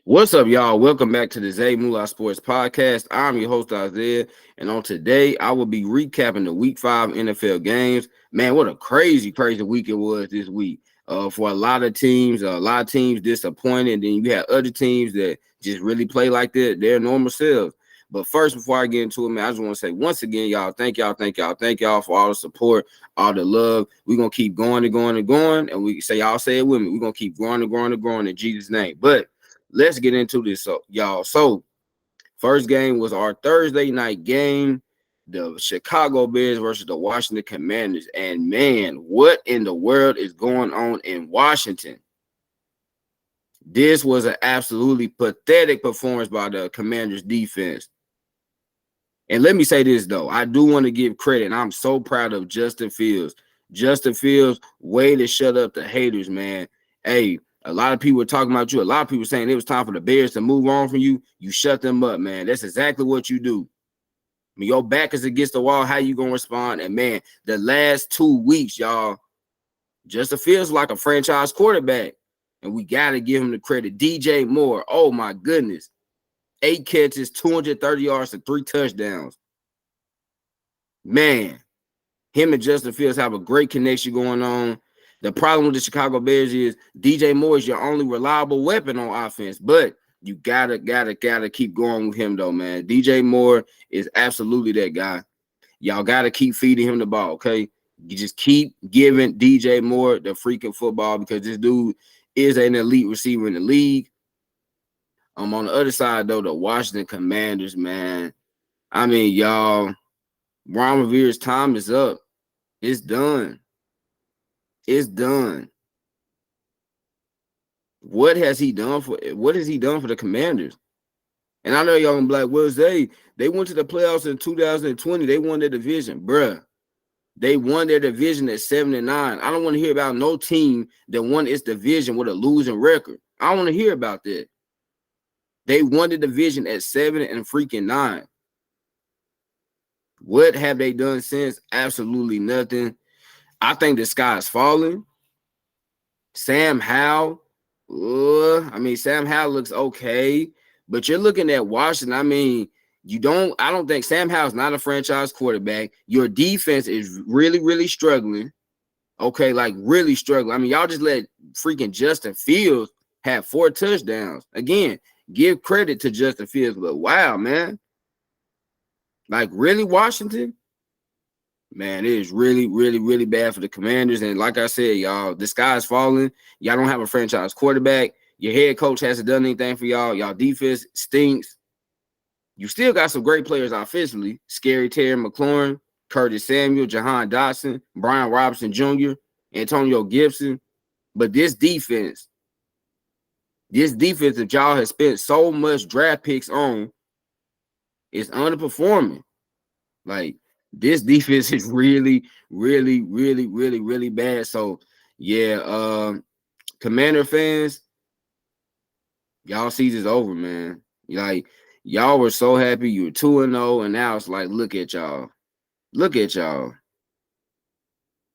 What's up, y'all? Welcome back to the Zay Moolah Sports Podcast. I'm your host, Isaiah, and on today, I will be recapping the Week 5 NFL games. Man, what a crazy week it was this week. For a lot of teams disappointed. Then you had other teams that just really play like their normal selves. But first, before I get into it, man, I just want to say once again, y'all, thank y'all for all the support, all the love. We're going to keep going and going and going. And y'all say it with me. We're going to keep growing and growing and growing in Jesus' name. But let's get into this, y'all. So, first game was our Thursday night game, the Chicago Bears versus the Washington Commanders. And man, what in the world is going on in Washington? This was an absolutely pathetic performance by the Commanders defense. And let me say this, though. I do want to give credit, and I'm so proud of Justin Fields. Justin Fields, way to shut up the haters, man. Hey, a lot of people were talking about you. A lot of people saying it was time for the Bears to move on from you. You shut them up, man. That's exactly what you do. I mean, your back is against the wall. How you going to respond? And, man, the last 2 weeks, y'all, Justin Fields like a franchise quarterback. And we got to give him the credit. DJ Moore, oh, my goodness. 8 catches, 230 yards, and 3 touchdowns. Man, him and Justin Fields have a great connection going on. The problem with the Chicago Bears is DJ Moore is your only reliable weapon on offense, but you gotta keep going with him though, man. DJ Moore is absolutely that guy. Y'all gotta keep feeding him the ball, okay? You just keep giving DJ Moore the freaking football because this dude is an elite receiver in the league. On the other side though, the Washington Commanders, man. I mean, y'all, Ron Rivera's time is up. It's done. It's done. What has he done for the Commanders? And I know y'all gonna be like, well, they went to the playoffs in 2020. They won their division, bruh. They won their division at 7-9. I don't want to hear about no team that won its division with a losing record. I don't want to hear about that. They won the division at 7-9. What have they done since? Absolutely nothing. I think the sky's falling. Sam Howell, Sam Howell looks okay, but you're looking at Washington. I mean, I don't think Sam Howell's not a franchise quarterback. Your defense is really, really struggling. Okay, like really struggling. I mean, y'all just let freaking Justin Fields have 4 touchdowns. Again, give credit to Justin Fields, but wow, man. Like, really, Washington? Man, it is really, really, really bad for the Commanders. And like I said, y'all, the sky is falling. Y'all don't have a franchise quarterback. Your head coach hasn't done anything for y'all. Y'all defense stinks. You still got some great players offensively. Scary Terry McLaurin, Curtis Samuel, Jahan Dotson, Brian Robinson Jr., Antonio Gibson. But this defense that y'all have spent so much draft picks on is underperforming. Like, this defense is really, really, really, really, really bad. So, yeah, Commander fans, y'all season's over, man. Like, y'all were so happy you were 2-0, and now it's like, look at y'all. Look at y'all.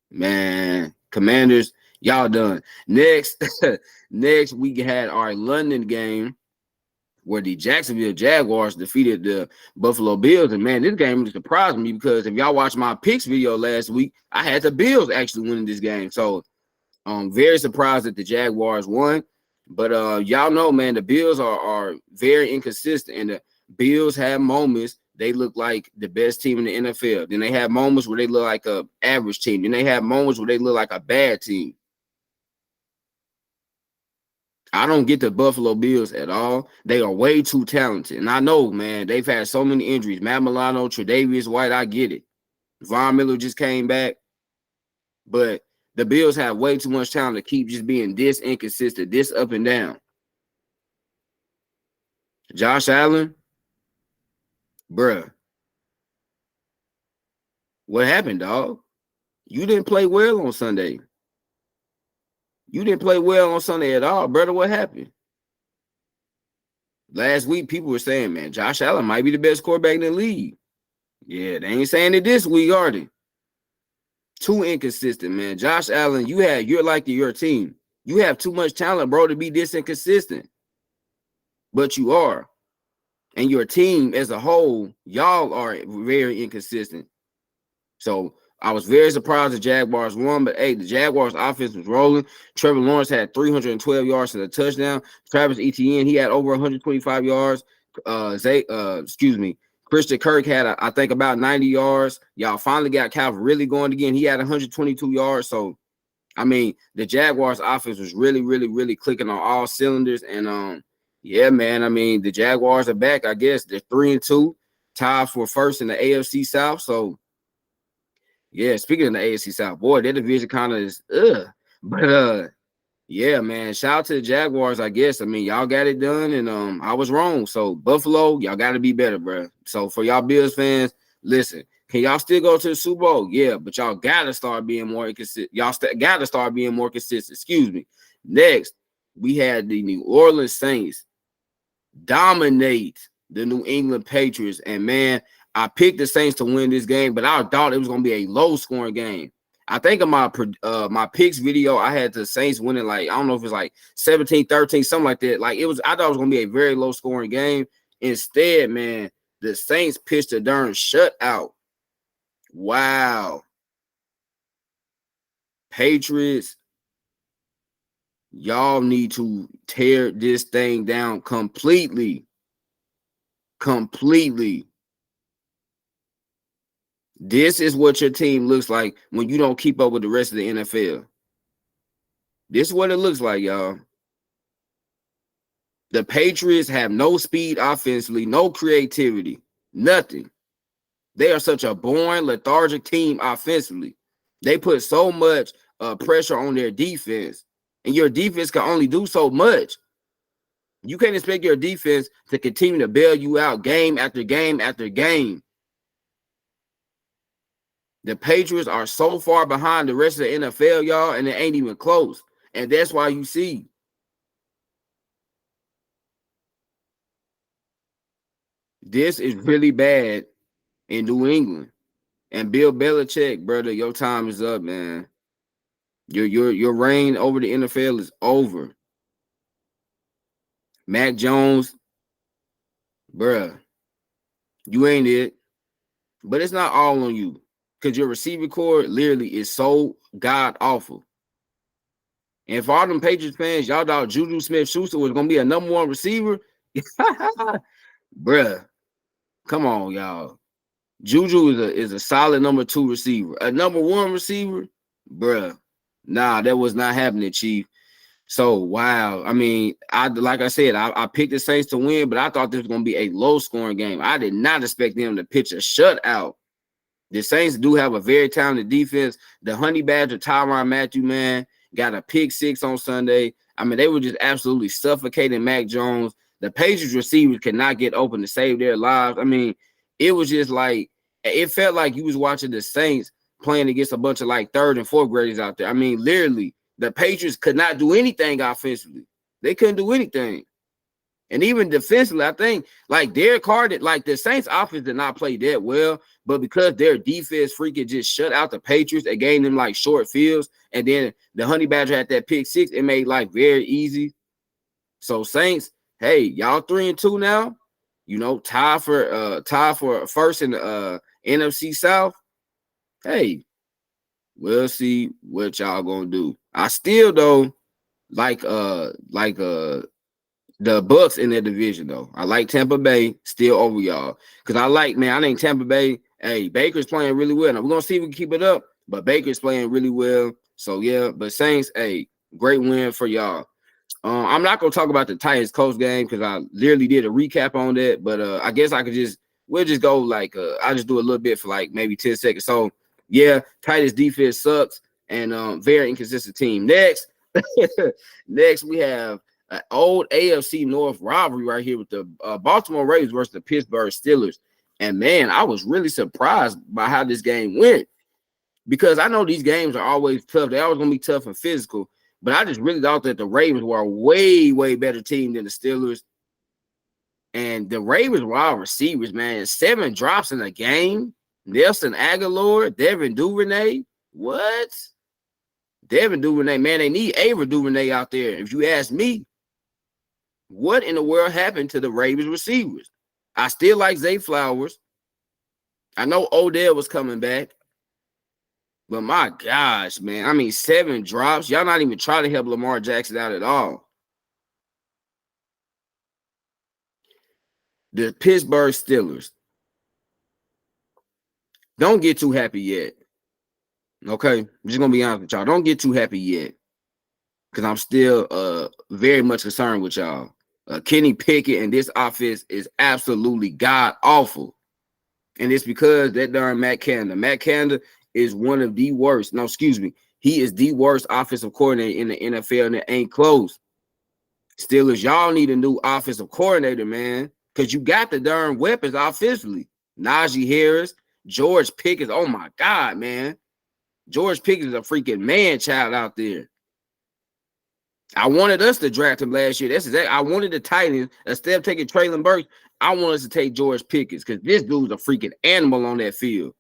Man, Commanders, y'all done. Next, we had our London game where the Jacksonville Jaguars defeated the Buffalo Bills. And, man, this game really surprised me because if y'all watched my picks video last week, I had the Bills actually winning this game. So, I'm very surprised that the Jaguars won. But y'all know, man, the Bills are very inconsistent. And the Bills have moments they look like the best team in the NFL. Then they have moments where they look like an average team. Then they have moments where they look like a bad team. I don't get the Buffalo Bills at all. They are way too talented. And I know, man, they've had so many injuries. Matt Milano, Tre'Davious White, I get it. Von Miller just came back. But the Bills have way too much talent to keep just being this inconsistent, this up and down. Josh Allen, bruh. What happened, dog? You didn't play well on Sunday. You didn't play well on Sunday at all, brother. What happened? Last week, people were saying, man, Josh Allen might be the best quarterback in the league. Yeah, they ain't saying it this week, are they? Too inconsistent, man. Josh Allen, you're like your team. You have too much talent, bro, to be this inconsistent. but you are. And your team as a whole, y'all are very inconsistent. So I was very surprised the Jaguars won, but hey, the Jaguars offense was rolling. Trevor Lawrence had 312 yards and a touchdown. Travis Etienne, he had over 125 yards. Christian Kirk had, I think, about 90 yards. Y'all finally got Calvin really going again. He had 122 yards. So, I mean, the Jaguars offense was really, really, really clicking on all cylinders. And yeah, man, I mean, the Jaguars are back, I guess. They're 3-2, tied for first in the AFC South. So, yeah, speaking of the AFC South, boy, that division kind of is But yeah, man, shout out to the Jaguars, I guess. I mean, y'all got it done, and I was wrong. So Buffalo, y'all got to be better, bro. So for y'all Bills fans, listen, can y'all still go to the Super Bowl? Yeah, but y'all gotta start being more consistent. Y'all gotta start being more consistent. Excuse me. Next, we had the New Orleans Saints dominate the New England Patriots, and man, I picked the Saints to win this game, but I thought it was going to be a low-scoring game. I think in my picks video, I had the Saints winning, like, I don't know if it's like 17-13, something like that. Like, I thought it was going to be a very low-scoring game. Instead, man, the Saints pitched a darn shutout. Wow. Patriots, y'all need to tear this thing down completely. Completely. This is what your team looks like when you don't keep up with the rest of the NFL. This is what it looks like, y'all. The Patriots have no speed offensively, no creativity, nothing. They are such a boring, lethargic team offensively. They put so much pressure on their defense, and your defense can only do so much. You can't expect your defense to continue to bail you out game after game after game. The Patriots are so far behind the rest of the NFL, y'all, and it ain't even close. And that's why you see this is really bad in New England. And Bill Belichick, brother, your time is up, man. Your reign over the NFL is over. Mac Jones, bruh, you ain't it. But it's not all on you. Because your receiver core literally is so god awful. And for all them Patriots fans, y'all thought Juju Smith-Schuster was going to be a number one receiver? Bruh, come on, y'all. Juju is a solid number two receiver. A number one receiver? Bruh. Nah, that was not happening, Chief. So, wow. I mean, like I said, I picked the Saints to win, but I thought this was going to be a low-scoring game. I did not expect them to pitch a shutout. The Saints do have a very talented defense. The Honey Badger, Tyrann Mathieu, man, got a pick six on Sunday. I mean, they were just absolutely suffocating Mac Jones. The Patriots receivers cannot get open to save their lives. I mean, it was just like, it felt like you was watching the Saints playing against a bunch of like third and fourth graders out there. I mean, literally, the Patriots could not do anything offensively. They couldn't do anything. And even defensively, I think like Derek Carr, like the Saints offense did not play that well, but because their defense freaking just shut out the Patriots, they gave them like short fields, and then the Honey Badger had that pick six, it made life very easy. So Saints, hey, y'all 3-2 now, you know, tie for first in the NFC South. Hey, we'll see what y'all gonna do. I still though like the Bucks in their division, though. I like Tampa Bay still over y'all. Because I think Tampa Bay, hey, Baker's playing really well. Now, we're going to see if we can keep it up, but Baker's playing really well. So, yeah, but Saints, hey, great win for y'all. I'm not going to talk about the Titans-Colts game because I literally did a recap on that, but I guess we'll just go like, I'll just do a little bit for like maybe 10 seconds. So, yeah, Titans defense sucks and very inconsistent team. Next, we have an old AFC North rivalry right here with the Baltimore Ravens versus the Pittsburgh Steelers. And, man, I was really surprised by how this game went because I know these games are always tough. They're always going to be tough and physical. But I just really thought that the Ravens were a way, way better team than the Steelers. And the Ravens were all receivers, man. 7 drops in a game. Nelson Aguilar, Devin Duvernay. What? Devin Duvernay, man, they need Ava Duvernay out there, if you ask me. What in the world happened to the Ravens receivers? I still like Zay Flowers. I know Odell was coming back. But my gosh, man. I mean, 7 drops. Y'all not even trying to help Lamar Jackson out at all. The Pittsburgh Steelers. Don't get too happy yet. Okay? I'm just going to be honest with y'all. Don't get too happy yet. Because I'm still very much concerned with y'all. Kenny Pickett and this offense is absolutely god-awful. And it's because that darn Matt Canada. Matt Canada is one of the worst. No, excuse me. He is the worst offensive coordinator in the NFL, and it ain't close. Steelers, y'all need a new offensive coordinator, man, because you got the darn weapons offensively. Najee Harris, George Pickens. Oh, my God, man. George Pickens is a freaking man-child out there. I wanted us to draft him last year. That's exactly. I wanted the Titans, instead of taking Traylon Burks, I want us to take George Pickens because this dude's a freaking animal on that field.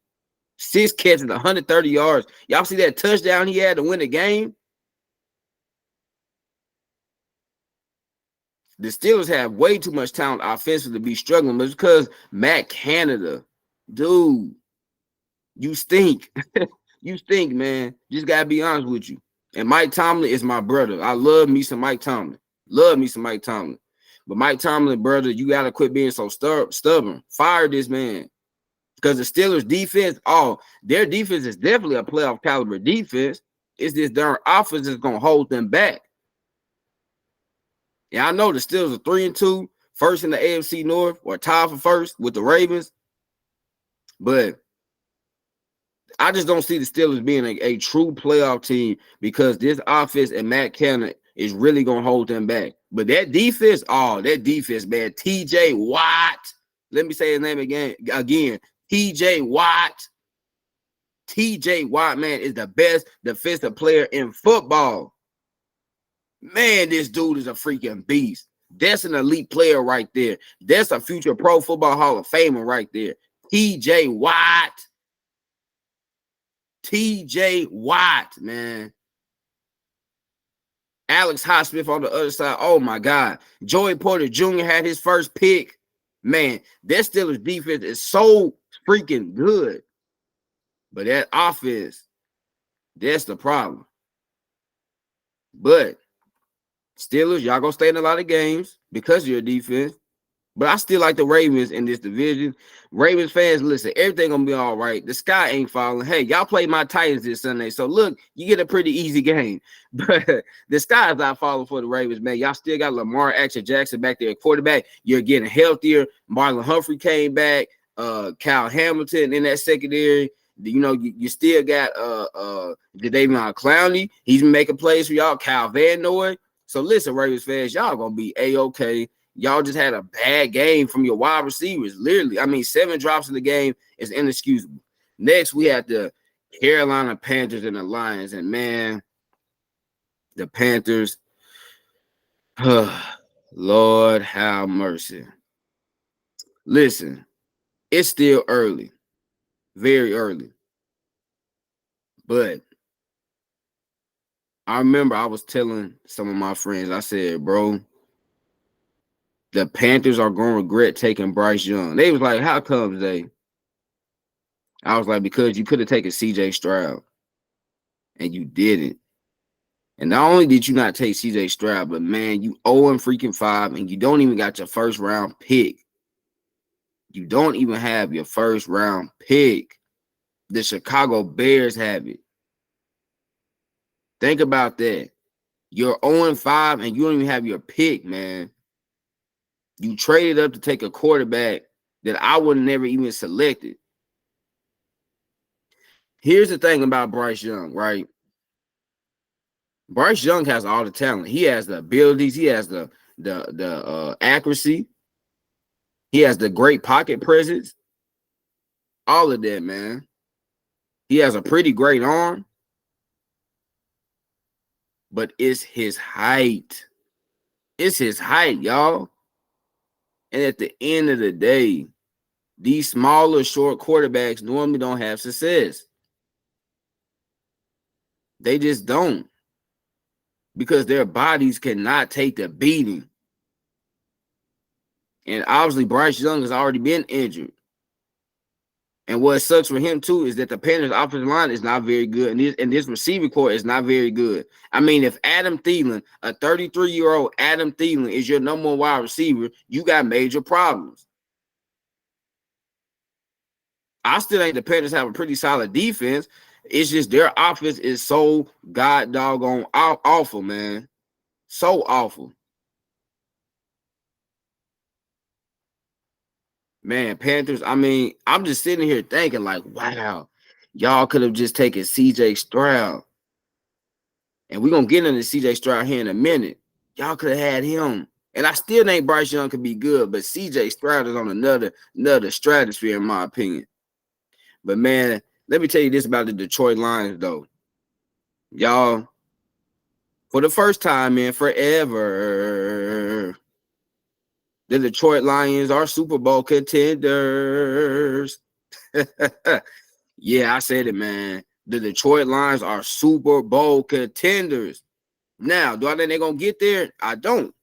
6 catches, 130 yards. Y'all see that touchdown he had to win the game? The Steelers have way too much talent offensively to be struggling, but it's because Matt Canada, dude, you stink. You stink, man. Just gotta be honest with you. And Mike Tomlin is my brother. I love me some Mike Tomlin. Love me some Mike Tomlin. But Mike Tomlin, brother, you gotta quit being so stubborn. Fire this man. Because the Steelers defense, their defense is definitely a playoff caliber defense. It's this darn offense that's gonna hold them back. Yeah, I know the Steelers are 3-2, first in the AFC North, or tied for first with the Ravens. But I just don't see the Steelers being a true playoff team because this offense and Matt Canada is really going to hold them back. But that defense, man, TJ Watt. Let me say his name again. TJ Watt. TJ Watt, man, is the best defensive player in football. Man, this dude is a freaking beast. That's an elite player right there. That's a future Pro Football Hall of Famer right there. TJ Watt. TJ Watt, man. Alex Highsmith on the other side. Oh, my God. Joey Porter Jr. had his first pick. Man, that Steelers defense is so freaking good. But that offense, that's the problem. But Steelers, y'all gonna stay in a lot of games because of your defense. But I still like the Ravens in this division. Ravens fans, listen, everything gonna be all right. The sky ain't falling. Hey, y'all play my Titans this Sunday. So look, you get a pretty easy game. But the sky is not falling for the Ravens, man. Y'all still got Lamar Jackson back there at quarterback. You're getting healthier. Marlon Humphrey came back. Kyle Hamilton in that secondary. You know, you still got Jadeveon Clowney. He's making plays for y'all. Kyle Van Noy. So listen, Ravens fans, y'all gonna be A-okay. Y'all just had a bad game from your wide receivers. Literally, I mean, 7 drops in the game is inexcusable. Next, we had the Carolina Panthers and the Lions. And, man, the Panthers, Lord have mercy. Listen, it's still early, very early. But I remember I was telling some of my friends, I said, bro, the Panthers are going to regret taking Bryce Young. They was like, how come they? I was like, because you could have taken CJ Stroud, and you didn't. And not only did you not take CJ Stroud, but, man, you 0-5, and you don't even got your first-round pick. You don't even have your first-round pick. The Chicago Bears have it. Think about that. You're 0-5, and you don't even have your pick, man. You traded up to take a quarterback that I would have never even selected. Here's the thing about Bryce Young, right? Bryce Young has all the talent. He has the abilities. He has the accuracy. He has the great pocket presence. All of that, man. He has a pretty great arm. But it's his height. It's his height, y'all. And at the end of the day, these smaller, short quarterbacks normally don't have success. They just don't. Because their bodies cannot take the beating. And obviously Bryce Young has already been injured. And what sucks for him too is that the Panthers' offensive line is not very good, and this receiver core is not very good. I mean, if Adam Thielen, a 33-year-old Adam Thielen, is your number one wide receiver, you got major problems. I still think the Panthers have a pretty solid defense. It's just their offense is so god doggone awful, man. So awful. Man, Panthers, I mean, I'm just sitting here thinking, like, wow, y'all could have just taken CJ Stroud. And we're going to get into CJ Stroud here in a minute. Y'all could have had him. And I still think Bryce Young could be good, but CJ Stroud is on another stratosphere, in my opinion. But, man, let me tell you this about the Detroit Lions, though. Y'all, for the first time in forever, the Detroit Lions are Super Bowl contenders. Yeah, I said it, man. The Detroit Lions are Super Bowl contenders. Now, do I think they're gonna get there? I don't.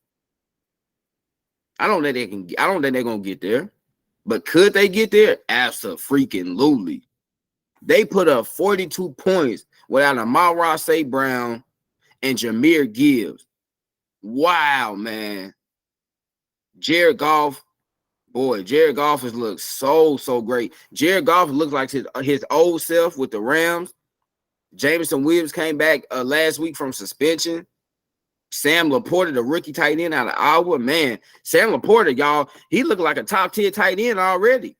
I don't think they're gonna get there. But could they get there? Absolutely. They put up 42 points without Amon-Ra St. Brown and Jahmyr Gibbs. Wow, man. Jared Goff has looked so great. Jared Goff looks like his old self with the Rams. Jameson Williams came back last week from suspension. Sam Laporta, the rookie tight end out of Iowa, man. Sam Laporta, y'all, he looked like a top 10 tight end already.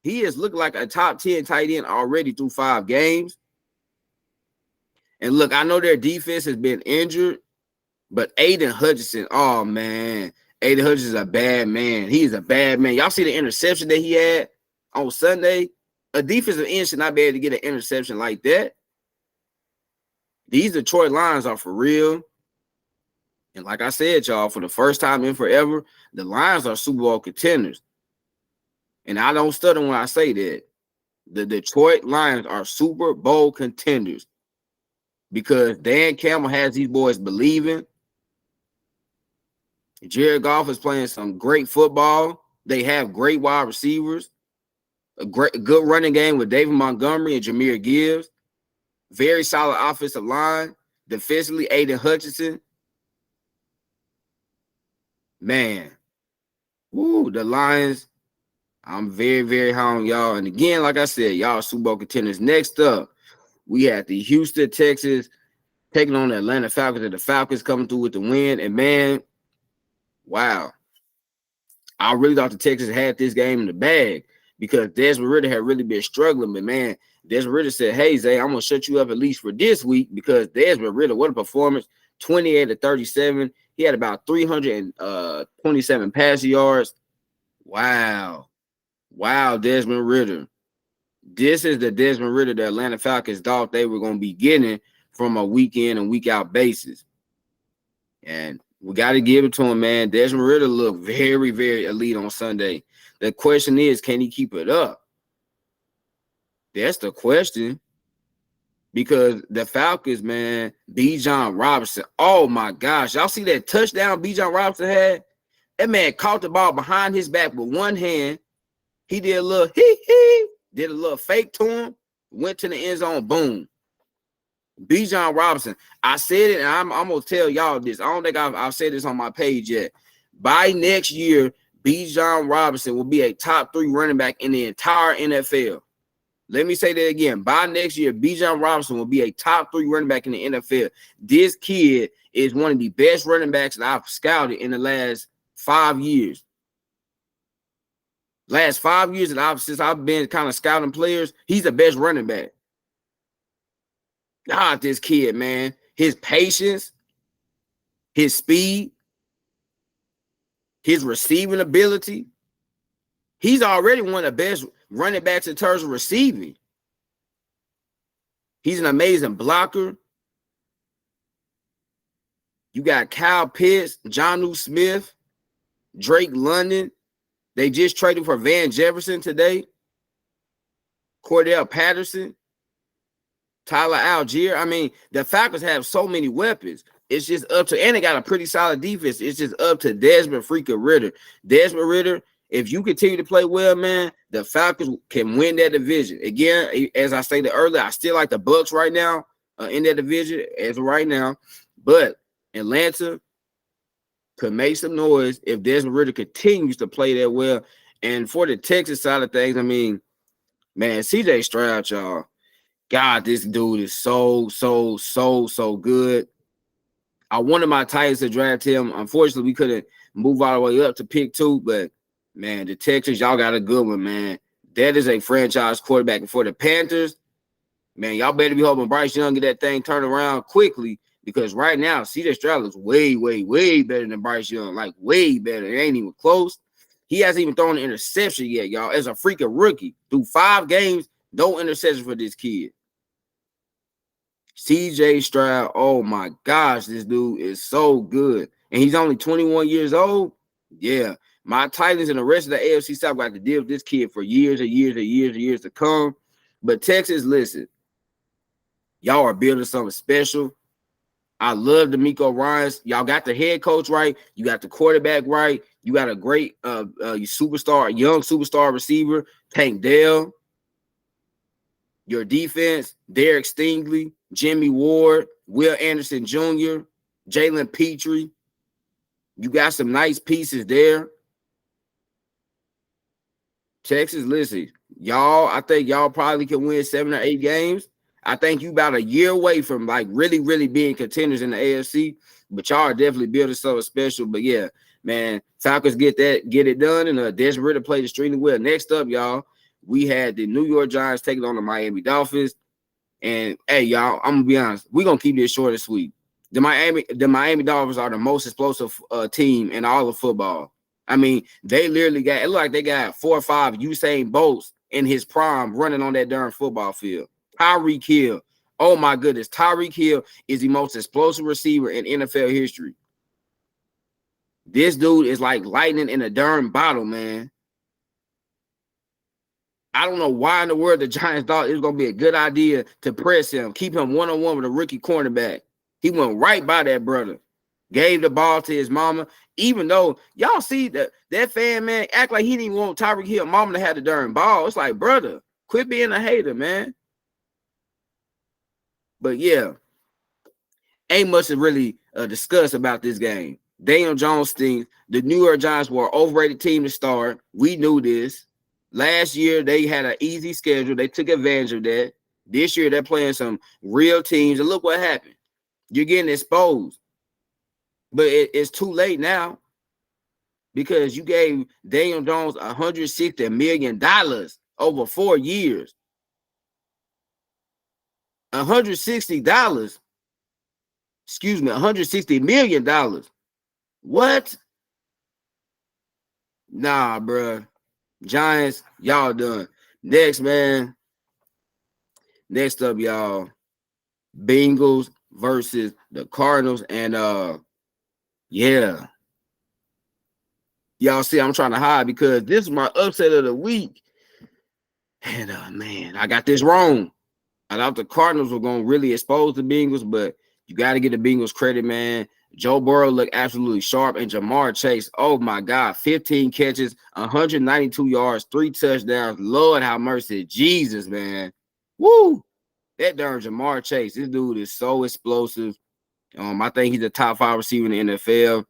He is looking like a top 10 tight end already through 5 games. And look, I know their defense has been injured, but Aiden Hutchinson, oh man, Aiden Hutchinson is a bad man. He is a bad man. Y'all see the interception that he had on Sunday? A defensive end should not be able to get an interception like that. These Detroit Lions are for real. And like I said, y'all, for the first time in forever, the Lions are Super Bowl contenders. And I don't stutter when I say that. The Detroit Lions are Super Bowl contenders because Dan Campbell has these boys believing. Jared Goff is playing some great football. They have great wide receivers, a good running game with David Montgomery and Jahmyr Gibbs. Very solid offensive line. Defensively, Aiden Hutchinson. Man, the Lions, I'm very, very high on y'all. And again, like I said, y'all Super Bowl contenders. Next up, we had the Houston Texans taking on the Atlanta Falcons, and the Falcons coming through with the win. And man, wow. I really thought the Texans had this game in the bag because Desmond Ridder had really been struggling. But man, Desmond Ridder said, hey, Zay, I'm going to shut you up at least for this week because Desmond Ridder, what a performance. 28-37. He had about 327 passing yards. Wow, Desmond Ridder. This is the Desmond Ridder the Atlanta Falcons thought they were going to be getting from a week in and week out basis. And we got to give it to him, man. Desmond Ridder looked very, very elite on Sunday. The question is, can he keep it up? That's the question. Because the Falcons, man, Bijan Robinson, oh my gosh. Y'all see that touchdown Bijan Robinson had? That man caught the ball behind his back with one hand. He did a little did a little fake to him, went to the end zone, boom. Bijan Robinson. I said it, and I'm going to tell y'all this. I don't think I've said this on my page yet. By next year, Bijan Robinson will be a top 3 running back in the entire NFL. Let me say that again. By next year, Bijan Robinson will be a top 3 running back in the NFL. This kid is one of the best running backs that I've scouted in the last 5 years. Last 5 years since I've been kind of scouting players, he's the best running back. God, this kid, man. His patience, his speed, his receiving ability. He's already one of the best running backs in terms of receiving. He's an amazing blocker. You got Kyle Pitts, Jonnu Smith, Drake London. They just traded for Van Jefferson today. Cordell Patterson, Tyler Algier. I mean, the Falcons have so many weapons. It's just up to, and they got a pretty solid defense. It's just up to Desmond freaking Ritter. Desmond Ritter, if you continue to play well, man, the Falcons can win that division. Again, as I stated earlier, I still like the Bucks right now in that division as of right now. But Atlanta could make some noise if Desmond Ritter continues to play that well. And for the Texas side of things, I mean, man, CJ Stroud, y'all. God, this dude is so good. I wanted my Titans to draft him. Unfortunately, we couldn't move all the way up to pick 2, but man, the Texans, y'all got a good one, man. That is a franchise quarterback. And for the Panthers, man, y'all better be hoping Bryce Young get that thing turned around quickly, because right now, CJ Stroud looks way better than Bryce Young. Like, way better. It ain't even close. He hasn't even thrown an interception yet, y'all, as a freaking rookie. Through 5 games, no interception for this kid. CJ Stroud, oh my gosh, this dude is so good. And he's only 21 years old. Yeah, my Titans and the rest of the AFC South got to deal with this kid for years and years to come. But Texas, listen, y'all are building something special. I love D'Amico Ryans. Y'all got the head coach right. You got the quarterback right. You got a great young superstar receiver, Tank Dell. Your defense, Derek Stingley, Jimmy Ward, Will Anderson Jr., Jalen Petrie. You got some nice pieces there. Texas, listen, y'all, I think y'all probably can win 7 or 8 games. I think you about a year away from like really being contenders in the AFC, but y'all are definitely building something special. But yeah, man, Falcons get it done, and Desmond Ritter played extremely well. Next up, y'all, we had the New York Giants taking on the Miami Dolphins. And hey, y'all, I'm gonna be honest, we're gonna keep this short and sweet. The Miami Dolphins are the most explosive team in all of football. I mean, they literally got, it looked like they got 4 or 5 Usain Bolts in his prime running on that darn football field. Tyreek Hill. Oh my goodness. Tyreek Hill is the most explosive receiver in NFL history. This dude is like lightning in a darn bottle, man. I don't know why in the world the Giants thought it was going to be a good idea to press him, keep him one-on-one with a rookie cornerback. He went right by that brother, gave the ball to his mama, even though y'all see that fan, man, act like he didn't even want Tyreek Hill mama to have the darn ball. It's like, brother, quit being a hater, man. But yeah, ain't much to really discuss about this game. Daniel Jones stinks. The New York Giants were an overrated team to start. We knew this. Last year, they had an easy schedule. They took advantage of that. This year, they're playing some real teams. And look what happened. You're getting exposed. But it's too late now, because you gave Daniel Jones $160 million over 4 years. $160. Excuse me, $160 million. What? Nah, bro. Giants, y'all done. Next, man. Next up, y'all. Bengals versus the Cardinals. And yeah. Y'all see, I'm trying to hide because this is my upset of the week. And man, I got this wrong. I thought the Cardinals were going to really expose the Bengals, but you got to get the Bengals credit, man. Joe Burrow looked absolutely sharp, and Jamar Chase, oh my God, 15 catches, 192 yards, 3 touchdowns. Lord have mercy. Jesus, man. Woo! That darn Jamar Chase, this dude is so explosive. I think he's a top 5 receiver in the NFL.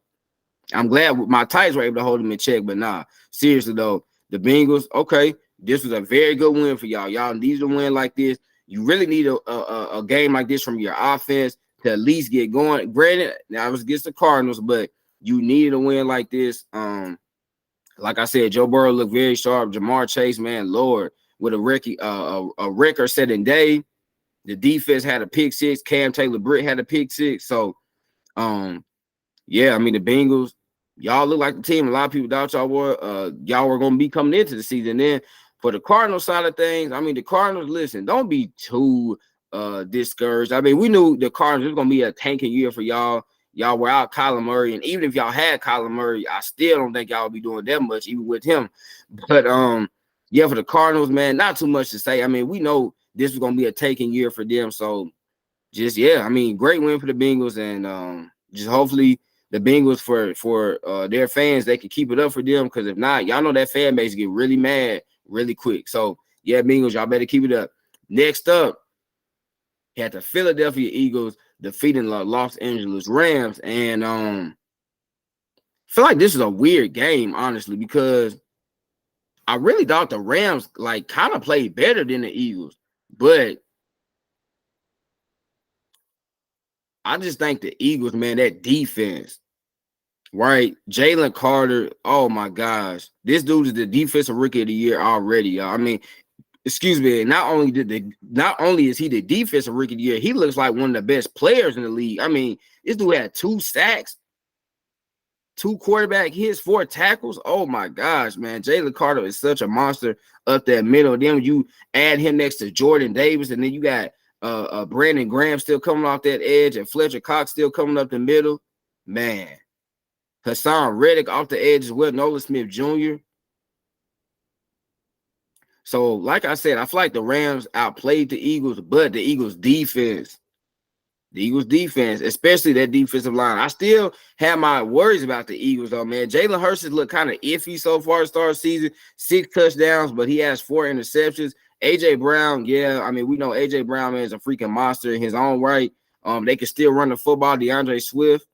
I'm glad my Titans were able to hold him in check, but nah, seriously though, the Bengals, okay, this was a very good win for y'all. Y'all need to win like this. You really need a game like this from your offense to at least get going. Granted, now I was against the Cardinals, but you needed a win like this. Like I said, Joe Burrow looked very sharp. Jamar Chase, man, Lord, with a record-setting day. The defense had a pick 6. Cam Taylor-Britt had a pick 6. So, yeah, I mean, the Bengals, y'all look like the team. A lot of people thought y'all were going to be coming into the season. Then for the Cardinals side of things, I mean, the Cardinals, listen, don't be too discouraged. I mean, we knew the Cardinals was going to be a tanking year for y'all. Y'all were out Kyler Murray, and even if y'all had Kyler Murray, I still don't think y'all would be doing that much, even with him. But, yeah, for the Cardinals, man, not too much to say. I mean, we know this was going to be a taking year for them, so just yeah, I mean, great win for the Bengals, and just hopefully the Bengals for their fans, they can keep it up for them, because if not, y'all know that fan base get really mad really quick. So yeah, Bengals, y'all better keep it up. Next up, had the Philadelphia Eagles defeating the Los Angeles Rams, and I feel like this is a weird game, honestly, because I really thought the Rams like kind of played better than the Eagles, but I just think the Eagles, man, that defense, right? Jalen Carter, oh my gosh, this dude is the defensive rookie of the year already, y'all. I mean, excuse me, not only is he the defensive rookie of the year, he looks like one of the best players in the league. I mean, this dude had 2 sacks, 2 quarterback hits, 4 tackles. Oh my gosh, man. Jalen Carter is such a monster up that middle. Then you add him next to Jordan Davis, and then you got Brandon Graham still coming off that edge, and Fletcher Cox still coming up the middle. Man. Hassan Reddick off the edge as well, Nolan Smith Jr. So, like I said, I feel like the Rams outplayed the Eagles, but the Eagles defense, especially that defensive line, I still have my worries about the Eagles, though, man. Jalen Hurts has looked kind of iffy so far to start the season. 6 touchdowns, but he has 4 interceptions. A.J. Brown, yeah, I mean, we know A.J. Brown, man, is a freaking monster in his own right. They can still run the football. DeAndre Swift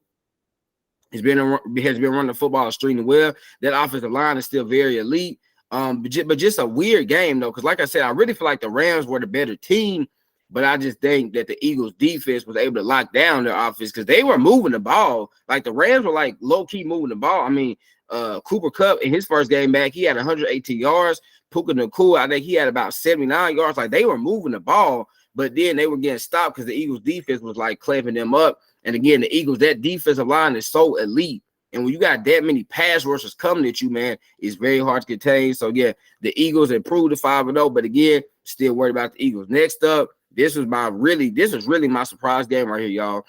has been running the football extremely well. That offensive line is still very elite. But just a weird game, though, because like I said, I really feel like the Rams were the better team, but I just think that the Eagles defense was able to lock down their offense, because they were moving the ball. Like the Rams were like low-key moving the ball. I mean, Cooper Kupp in his first game back, he had 118 yards. Puka Nacua, I think he had about 79 yards. Like they were moving the ball, but then they were getting stopped because the Eagles defense was like clamping them up. And again, the Eagles, that defensive line is so elite. And when you got that many pass rushers coming at you, man, it's very hard to contain. So, yeah, the Eagles improved to 5-0, but again, still worried about the Eagles. Next up, this was really my surprise game right here, y'all.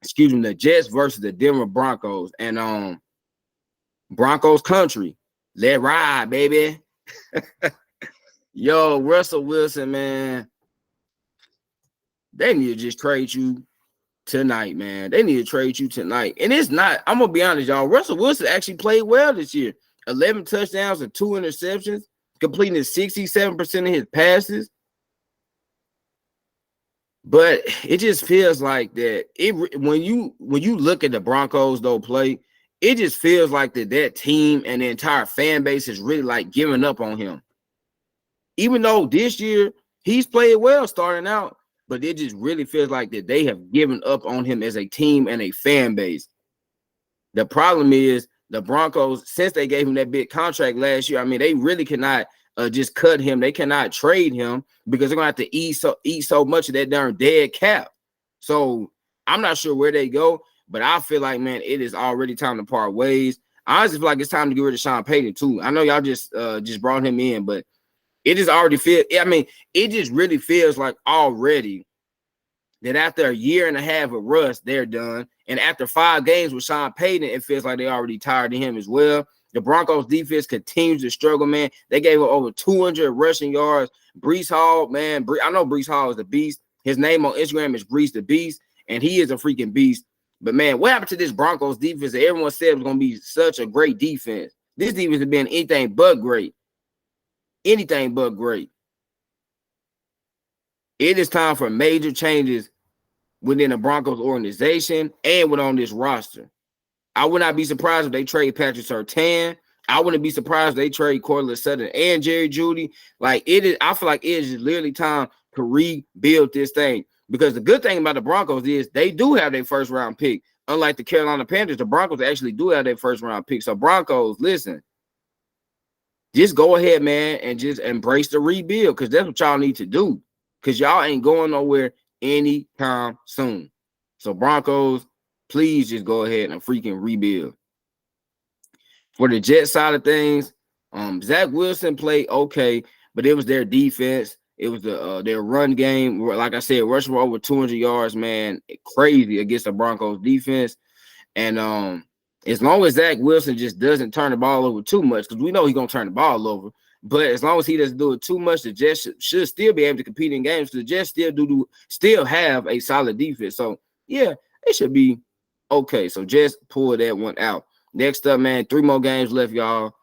Excuse me, the Jets versus the Denver Broncos. And Broncos country. Let ride, baby. Yo, Russell Wilson, man. They need to just trade you tonight, man. They need to trade you tonight. And it's not, I'm going to be honest, y'all. Russell Wilson actually played well this year. 11 touchdowns and 2 interceptions, completing 67% of his passes. But it just feels like that when you look at the Broncos, though, play, it just feels like that team and the entire fan base is really like giving up on him. Even though this year he's played well starting out, but it just really feels like that they have given up on him as a team and a fan base. The problem is the Broncos, since they gave him that big contract last year, I mean, they really cannot just cut him. They cannot trade him because they're going to have to eat so much of that darn dead cap. So I'm not sure where they go, but I feel like, man, it is already time to part ways. I honestly feel like it's time to get rid of Sean Payton, too. I know y'all just brought him in, but it just already it just really feels like already that after a year and a half of Russ, they're done. And after 5 games with Sean Payton, it feels like they already tired of him as well. The Broncos defense continues to struggle, man. They gave up over 200 rushing yards. Breece Hall, man, I know Breece Hall is a beast. His name on Instagram is Breece the Beast, and he is a freaking beast. But, man, what happened to this Broncos defense that everyone said was going to be such a great defense? This defense has been anything but great. Anything but great. It is time for major changes within the Broncos organization and within this roster. I would not be surprised if they trade Patrick Surtain. I wouldn't be surprised if they trade Cortland Sutton and Jerry Jeudy. Like it is, I feel like it is literally time to rebuild this thing. Because the good thing about the Broncos is they do have their first round pick. Unlike the Carolina Panthers, the Broncos actually do have their first round pick. So Broncos, listen. Just go ahead, man, and just embrace the rebuild, because that's what y'all need to do, because y'all ain't going nowhere anytime soon. So, Broncos, please just go ahead and freaking rebuild. For the Jets side of things, Zach Wilson played okay, but it was their defense. It was their run game. Like I said, rushing for over 200 yards, man, crazy against the Broncos defense. And as long as Zach Wilson just doesn't turn the ball over too much, because we know he's going to turn the ball over, But as long as he doesn't do it too much, the Jets should still be able to compete in games. The Jets still have a solid defense. So yeah, it should be okay. So Jets pull that one out. Next up, man, 3 more games left, y'all.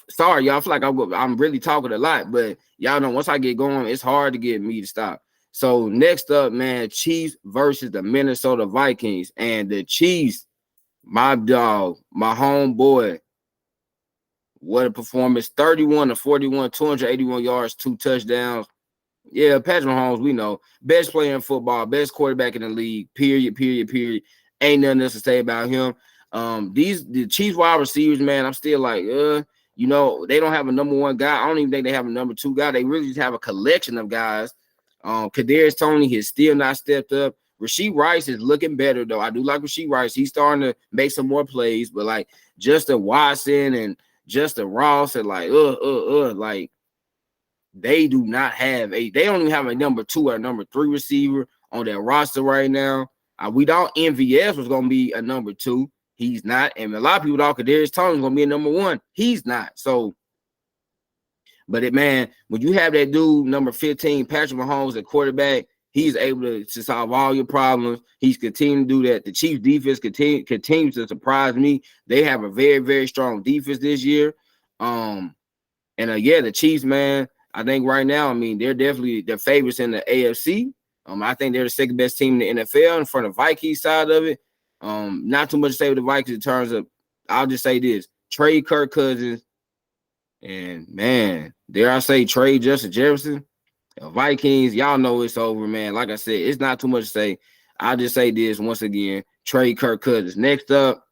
Sorry, y'all. I feel like I'm really talking a lot, but y'all know once I get going, it's hard to get me to stop. So next up, man, Chiefs versus the Minnesota Vikings. And the Chiefs, my dog, my homeboy, what a performance. 31-41, 281 yards, 2 touchdowns. Yeah, Patrick Mahomes, we know. Best player in football, best quarterback in the league, period. Ain't nothing else to say about him. The Chiefs wide receivers, man, I'm still like, they don't have a number 1 guy. I don't even think they have a number 2 guy. They really just have a collection of guys. Kadarius Toney has still not stepped up. Rashee Rice is looking better, though. I do like Rashee Rice. He's starting to make some more plays, but like Justin Watson and Justin Ross and like they do not have they don't even have a number 2 or a number 3 receiver on their roster right now. We thought MVS was gonna be a number 2. He's not, and a lot of people thought Kadarius Toney was gonna be a number 1. He's not. So, but man, when you have that dude number 15, Patrick Mahomes at quarterback, he's able to solve all your problems. He's continuing to do that. The Chiefs defense continues to surprise me. They have a very, very strong defense this year. The Chiefs, man, I think right now, I mean, they're definitely the favorites in the AFC. I think they're the second best team in the NFL in front of Vikings side of it. Not too much to say with the Vikings in terms of, I'll just say this, trade Kirk Cousins, and man, dare I say trade Justin Jefferson. Vikings, y'all know it's over, man. Like I said, it's not too much to say. I'll just say this once again, trade Kirk Cousins. Next up,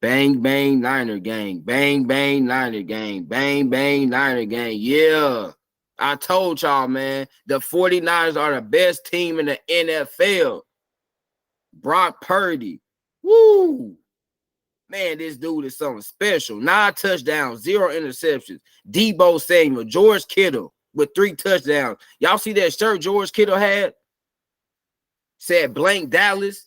bang, bang, Niner gang. Bang, bang, Niner gang. Bang, bang, Niner gang. Yeah. I told y'all, man, the 49ers are the best team in the NFL. Brock Purdy. Woo. Man, this dude is something special. 9 touchdowns, 0 interceptions. Deebo Samuel, George Kittle with 3 touchdowns. Y'all see that shirt George Kittle had? Said blank Dallas.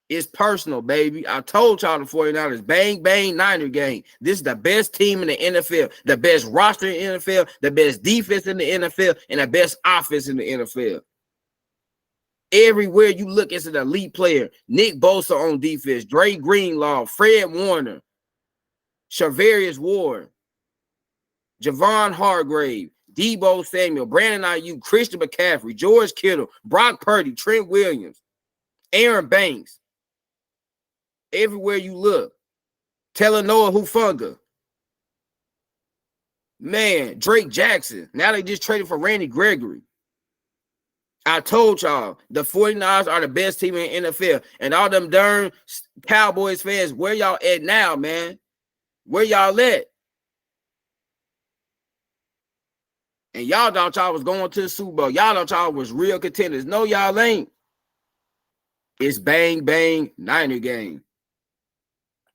It's personal, baby. I told y'all the 49ers, bang, bang, Niner gang. This is the best team in the NFL, the best roster in the NFL, the best defense in the NFL, and the best offense in the NFL. Everywhere you look, it's an elite player. Nick Bosa on defense, Dre Greenlaw, Fred Warner, Charvarius Ward, Javon Hargrave, Deebo Samuel, Brandon Ayuk, Christian McCaffrey, George Kittle, Brock Purdy, Trent Williams, Aaron Banks. Everywhere you look. Talanoa Hufanga. Man, Drake Jackson. Now they just traded for Randy Gregory. I told y'all, the 49ers are the best team in the NFL. And all them darn Cowboys fans, where y'all at now, man? Where y'all at? And y'all thought y'all was going to the Super Bowl. Y'all thought y'all was real contenders. No, y'all ain't. It's bang, bang, Niner game.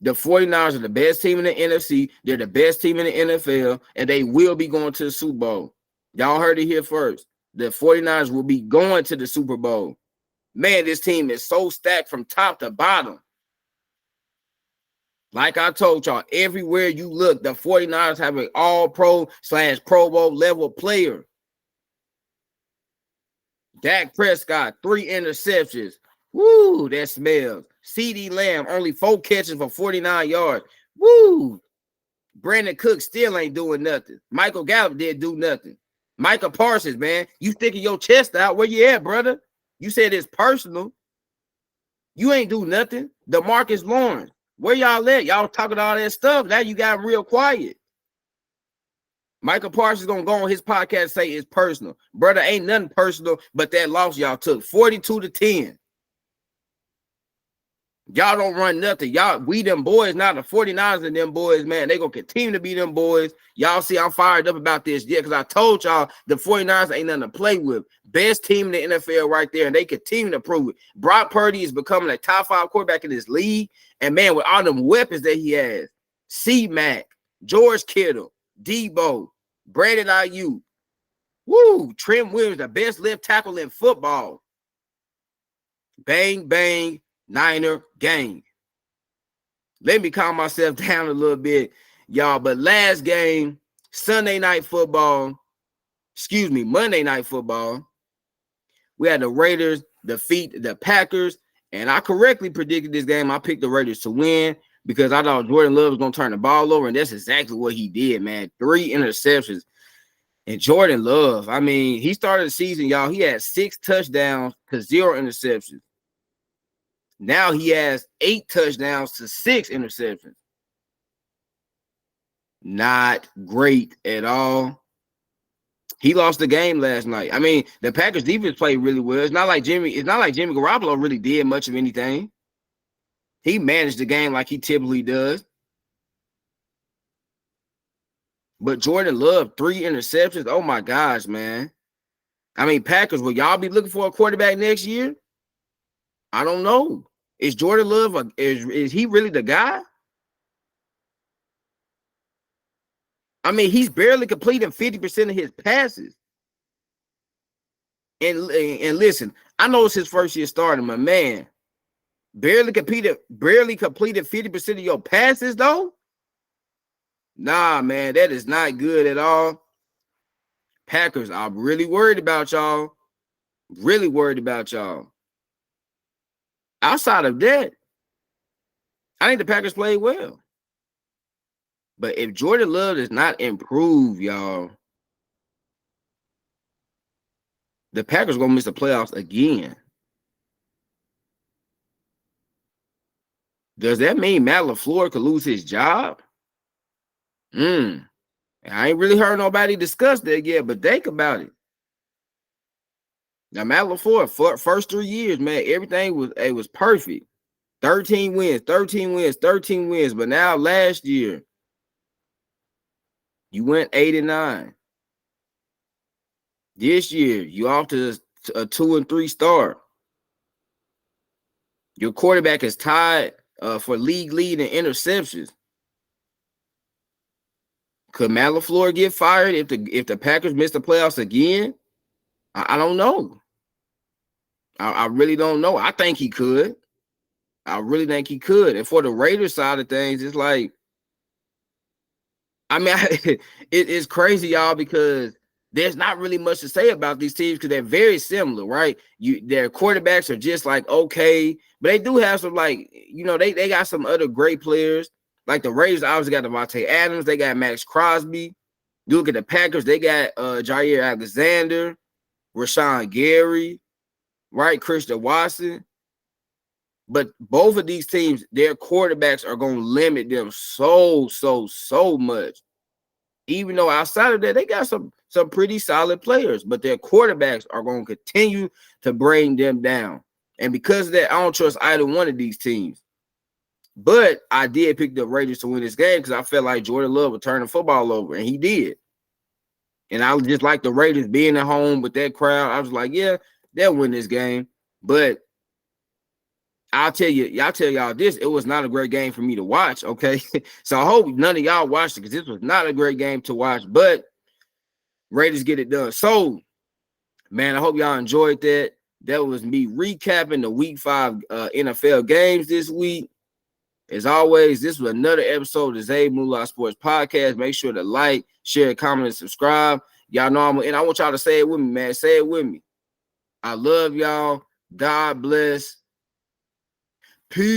The 49ers are the best team in the NFC. They're the best team in the NFL, and they will be going to the Super Bowl. Y'all heard it here first. The 49ers will be going to the Super Bowl. Man, this team is so stacked from top to bottom. Like I told y'all, everywhere you look, the 49ers have an all-pro/Pro Bowl level player. Dak Prescott, 3 interceptions. Woo, that smells. CeeDee Lamb, only 4 catches for 49 yards. Woo. Brandon Cook still ain't doing nothing. Michael Gallup didn't do nothing. Micah Parsons, man, you sticking your chest out. Where you at, brother? You said it's personal. You ain't do nothing. DeMarcus Lawrence, where y'all at? Y'all talking all that stuff. Now you got real quiet. Michael Parsons going to go on his podcast and say it's personal. Brother, ain't nothing personal but that loss y'all took, 42-10. Y'all don't run nothing. Y'all, we them boys, not the 49ers and them boys, man. They going to continue to be them boys. Y'all see I'm fired up about this. Yeah, because I told y'all the 49ers ain't nothing to play with. Best team in the NFL right there, and they continue to prove it. Brock Purdy is becoming a top 5 quarterback in this league. And, man, with all them weapons that he has, C-Mac, George Kittle, Deebo, Brandon Ayuk, woo, Trent Williams, the best left tackle in football. Bang, bang. Niner gang. Let me calm myself down a little bit. y'all. But last game, Monday Night Football, we had the Raiders defeat the Packers, and I correctly predicted this game. I picked the Raiders to win because I thought Jordan Love was going to turn the ball over, and that's exactly what he did, man. 3 interceptions. And Jordan Love, I mean, he started the season, y'all. He had 6 touchdowns to 0 interceptions. Now he has 8 touchdowns to 6 interceptions. Not great at all. He lost the game last night. I mean, the Packers defense played really well. It's not like Jimmy Garoppolo really did much of anything. He managed the game like he typically does. But Jordan Love, 3 interceptions. Oh my gosh, man. I mean, Packers, will y'all be looking for a quarterback next year? I don't know. Is Jordan Love is he really the guy? I mean, he's barely completing 50% of his passes. And listen, I know it's his first year starting, my man. Barely completed 50% of your passes, though. Nah, man, that is not good at all. Packers, I'm really worried about y'all. Really worried about y'all. Outside of that, I think the Packers played well. But if Jordan Love does not improve, y'all, the Packers are going to miss the playoffs again. Does that mean Matt LaFleur could lose his job? I ain't really heard nobody discuss that yet, but think about it. Now, Matt LaFleur, first 3 years, man, everything was perfect. 13 wins. But now last year, you went 8-9. This year, you off to a 2-3 start. Your quarterback is tied for league lead in interceptions. Could Matt LaFleur get fired if the Packers miss the playoffs again? I don't know. I really don't know. I think he could. I really think he could. And for the Raiders side of things, it's like, I mean, it's crazy, y'all, because there's not really much to say about these teams because they're very similar, right? Their quarterbacks are just like okay, but they do have some they got some other great players. Like the Raiders obviously got Devontae Adams, they got Max Crosby. You look at the Packers, they got Jair Alexander, Rashawn Gary, right? Christian Watson. But both of these teams, their quarterbacks are going to limit them so much. Even though outside of that, they got some pretty solid players, but their quarterbacks are going to continue to bring them down. And because of that, I don't trust either one of these teams. But I did pick the Raiders to win this game because I felt like Jordan Love would turn the football over, and he did. And I just like the Raiders being at home with that crowd. I was like, yeah, they'll win this game. But I'll tell y'all this, it was not a great game for me to watch, okay? So I hope none of y'all watched it because this was not a great game to watch, but Raiders get it done. So, man, I hope y'all enjoyed that. That was me recapping the Week 5 NFL games this week. As always, this was another episode of the Zay Moolah Sports Podcast. Make sure to like, share, comment, and subscribe. Y'all know and I want y'all to say it with me, man. Say it with me. I love y'all. God bless. Peace.